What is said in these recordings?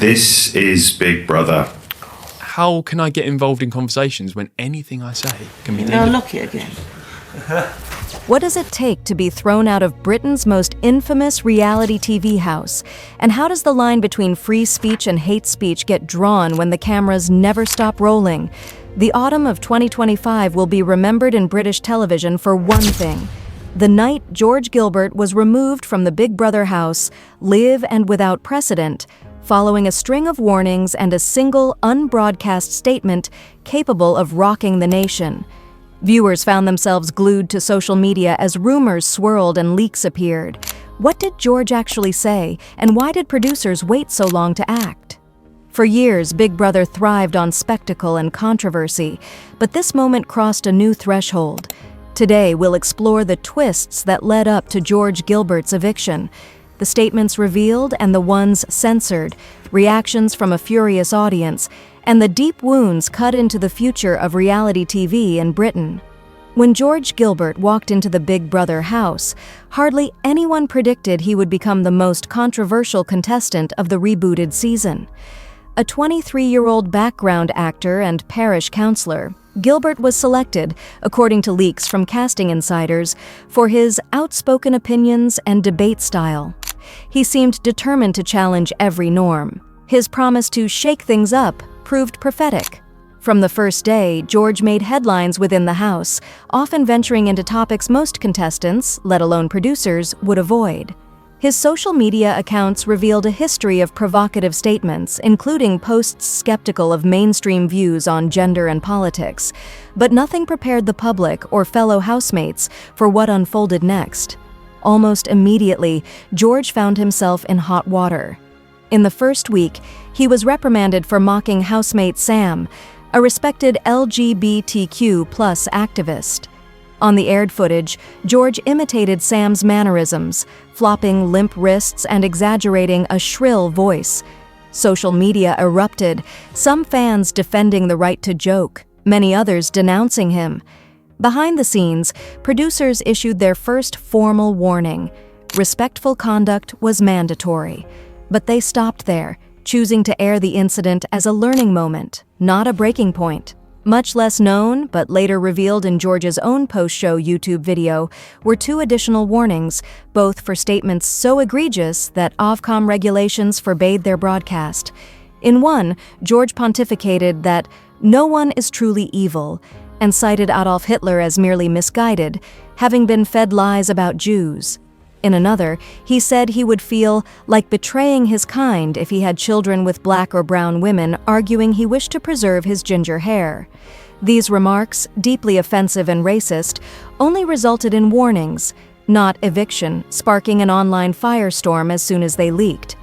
This is Big Brother. How can I get involved in conversations when anything I say can be Now deleted? look it again. What does it take to be thrown out of Britain's most infamous reality TV house? And how does the line between free speech and hate speech get drawn when the cameras never stop rolling? The autumn of 2025 will be remembered in British television for one thing: the night George Gilbert was removed from the Big Brother house, live and without precedent, following a string of warnings and a single unbroadcast statement capable of rocking the nation. Viewers found themselves glued to social media as rumors swirled and leaks appeared. What did George actually say, and why did producers wait so long to act? For years, Big Brother thrived on spectacle and controversy, but this moment crossed a new threshold. Today, we'll explore the twists that led up to George Gilbert's eviction, the statements revealed and the ones censored, reactions from a furious audience, and the deep wounds cut into the future of reality TV in Britain. When George Gilbert walked into the Big Brother house, hardly anyone predicted he would become the most controversial contestant of the rebooted season. A 23-year-old background actor and parish counselor, Gilbert was selected, according to leaks from casting insiders, for his outspoken opinions and debate style. He seemed determined to challenge every norm. His promise to shake things up proved prophetic. From the first day, George made headlines within the house, often venturing into topics most contestants, let alone producers, would avoid. His social media accounts revealed a history of provocative statements, including posts skeptical of mainstream views on gender and politics, but nothing prepared the public or fellow housemates for what unfolded next. Almost immediately, George found himself in hot water. In the first week, he was reprimanded for mocking housemate Sam, a respected LGBTQ+ activist. On the aired footage, George imitated Sam's mannerisms, flopping limp wrists and exaggerating a shrill voice. Social media erupted, some fans defending the right to joke, many others denouncing him. Behind the scenes, producers issued their first formal warning. Respectful conduct was mandatory. But they stopped there, choosing to air the incident as a learning moment, not a breaking point. Much less known, but later revealed in George's own post-show YouTube video, were two additional warnings, both for statements so egregious that Ofcom regulations forbade their broadcast. In one, George pontificated that no one is truly evil, and cited Adolf Hitler as merely misguided, having been fed lies about Jews. In another, he said he would feel like betraying his kind if he had children with black or brown women, arguing he wished to preserve his ginger hair. These remarks, deeply offensive and racist, only resulted in warnings, not eviction, sparking an online firestorm as soon as they leaked.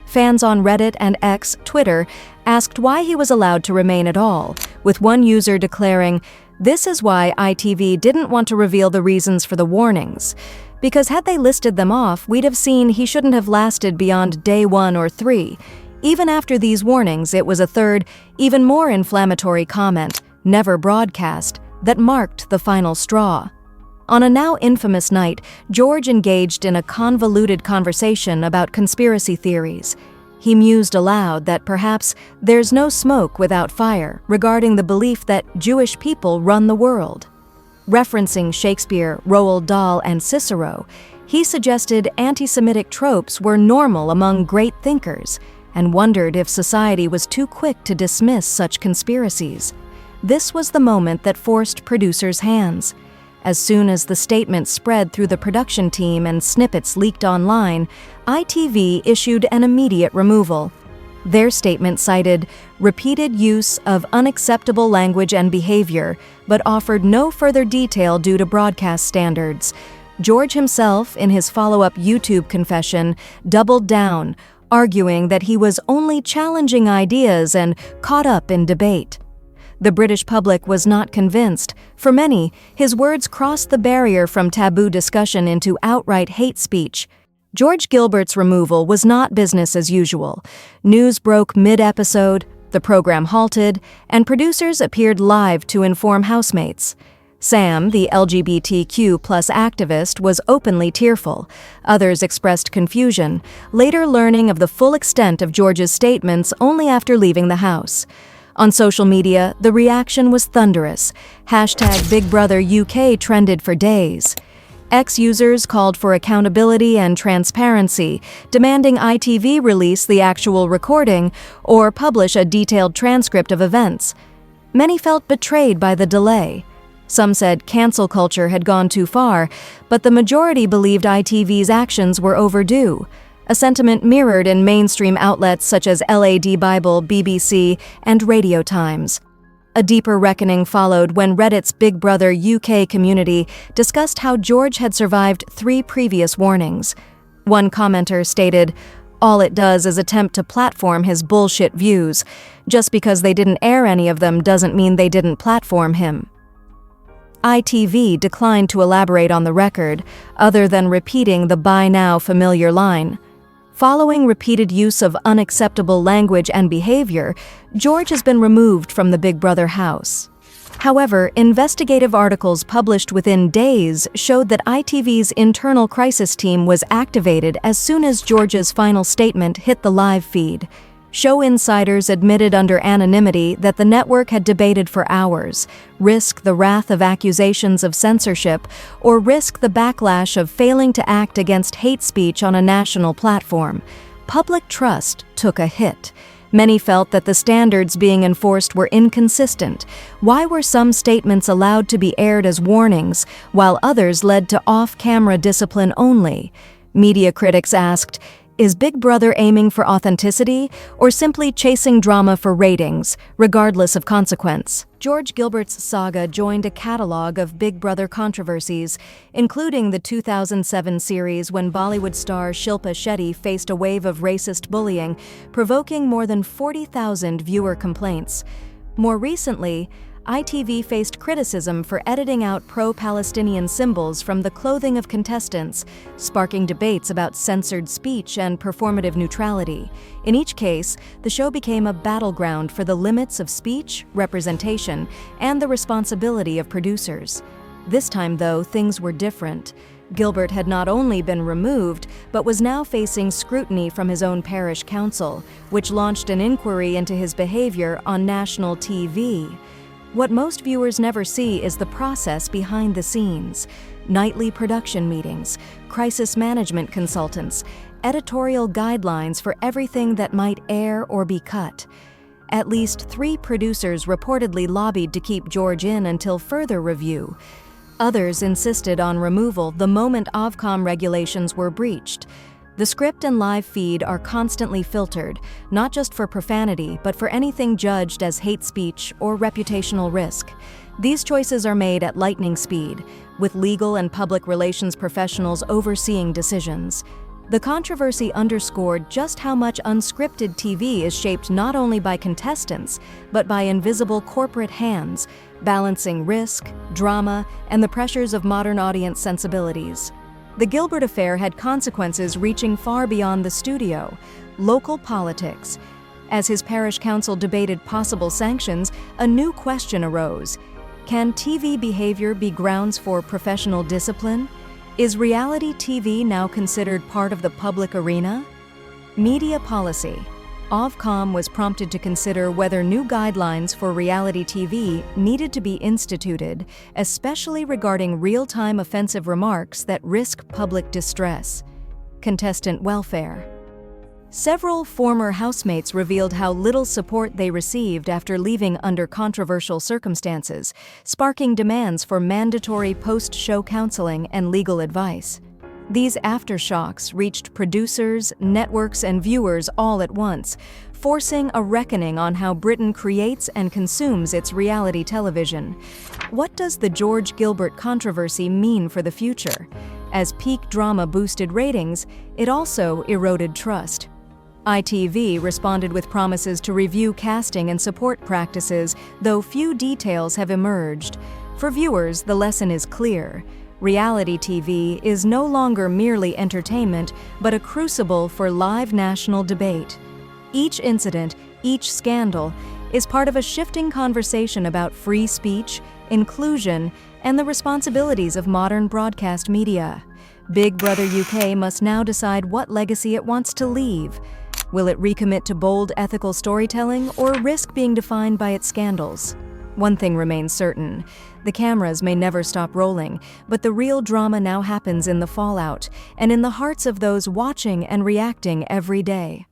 Fans on Reddit and X, Twitter, asked why he was allowed to remain at all, with one user declaring, "This is why ITV didn't want to reveal the reasons for the warnings. Because had they listed them off, we'd have seen he shouldn't have lasted beyond day 1 or 3. Even after these warnings, it was a third, even more inflammatory comment, never broadcast, that marked the final straw." On a now infamous night, George engaged in a convoluted conversation about conspiracy theories. He mused aloud that perhaps there's no smoke without fire regarding the belief that Jewish people run the world. Referencing Shakespeare, Roald Dahl, and Cicero, he suggested anti-Semitic tropes were normal among great thinkers and wondered if society was too quick to dismiss such conspiracies. This was the moment that forced producers' hands. As soon as the statement spread through the production team and snippets leaked online, ITV issued an immediate removal. Their statement cited repeated use of unacceptable language and behavior, but offered no further detail due to broadcast standards. George himself, in his follow-up YouTube confession, doubled down, arguing that he was only challenging ideas and caught up in debate. The British public was not convinced. For many, his words crossed the barrier from taboo discussion into outright hate speech. George Gilbert's removal was not business as usual. News broke mid-episode, the program halted, and producers appeared live to inform housemates. Sam, the LGBTQ+ activist, was openly tearful. Others expressed confusion, later learning of the full extent of George's statements only after leaving the house. On social media, the reaction was thunderous. #BigBrotherUK trended for days. Ex-users called for accountability and transparency, demanding ITV release the actual recording or publish a detailed transcript of events. Many felt betrayed by the delay. Some said cancel culture had gone too far, but the majority believed ITV's actions were overdue, a sentiment mirrored in mainstream outlets such as LAD Bible, BBC, and Radio Times. A deeper reckoning followed when Reddit's Big Brother UK community discussed how George had survived 3 previous warnings. One commenter stated, "All it does is attempt to platform his bullshit views. Just because they didn't air any of them doesn't mean they didn't platform him." ITV declined to elaborate on the record, other than repeating the by now familiar line. Following repeated use of unacceptable language and behavior, George has been removed from the Big Brother house. However, investigative articles published within days showed that ITV's internal crisis team was activated as soon as George's final statement hit the live feed. Show insiders admitted under anonymity that the network had debated for hours, risk the wrath of accusations of censorship, or risk the backlash of failing to act against hate speech on a national platform. Public trust took a hit. Many felt that the standards being enforced were inconsistent. Why were some statements allowed to be aired as warnings, while others led to off-camera discipline only? Media critics asked, is Big Brother aiming for authenticity or simply chasing drama for ratings, regardless of consequence? George Gilbert's saga joined a catalog of Big Brother controversies, including the 2007 series when Bollywood star Shilpa Shetty faced a wave of racist bullying, provoking more than 40,000 viewer complaints. More recently, ITV faced criticism for editing out pro-Palestinian symbols from the clothing of contestants, sparking debates about censored speech and performative neutrality. In each case, the show became a battleground for the limits of speech, representation, and the responsibility of producers. This time, though, things were different. Gilbert had not only been removed, but was now facing scrutiny from his own parish council, which launched an inquiry into his behavior on national TV. What most viewers never see is the process behind the scenes: nightly production meetings, crisis management consultants, editorial guidelines for everything that might air or be cut. At least 3 producers reportedly lobbied to keep George in until further review. Others insisted on removal the moment Ofcom regulations were breached. The script and live feed are constantly filtered, not just for profanity, but for anything judged as hate speech or reputational risk. These choices are made at lightning speed, with legal and public relations professionals overseeing decisions. The controversy underscored just how much unscripted TV is shaped not only by contestants, but by invisible corporate hands, balancing risk, drama, and the pressures of modern audience sensibilities. The Gilbert affair had consequences reaching far beyond the studio: local politics. As his parish council debated possible sanctions, a new question arose. Can TV behavior be grounds for professional discipline? Is reality TV now considered part of the public arena? Media policy. Ofcom was prompted to consider whether new guidelines for reality TV needed to be instituted, especially regarding real-time offensive remarks that risk public distress. Contestant welfare. Several former housemates revealed how little support they received after leaving under controversial circumstances, sparking demands for mandatory post-show counseling and legal advice. These aftershocks reached producers, networks, and viewers all at once, forcing a reckoning on how Britain creates and consumes its reality television. What does the George Gilbert controversy mean for the future? As peak drama boosted ratings, it also eroded trust. ITV responded with promises to review casting and support practices, though few details have emerged. For viewers, the lesson is clear. Reality TV is no longer merely entertainment, but a crucible for live national debate. Each incident, each scandal, is part of a shifting conversation about free speech, inclusion, and the responsibilities of modern broadcast media. Big Brother UK must now decide what legacy it wants to leave. Will it recommit to bold ethical storytelling or risk being defined by its scandals? One thing remains certain. The cameras may never stop rolling, but the real drama now happens in the fallout and in the hearts of those watching and reacting every day.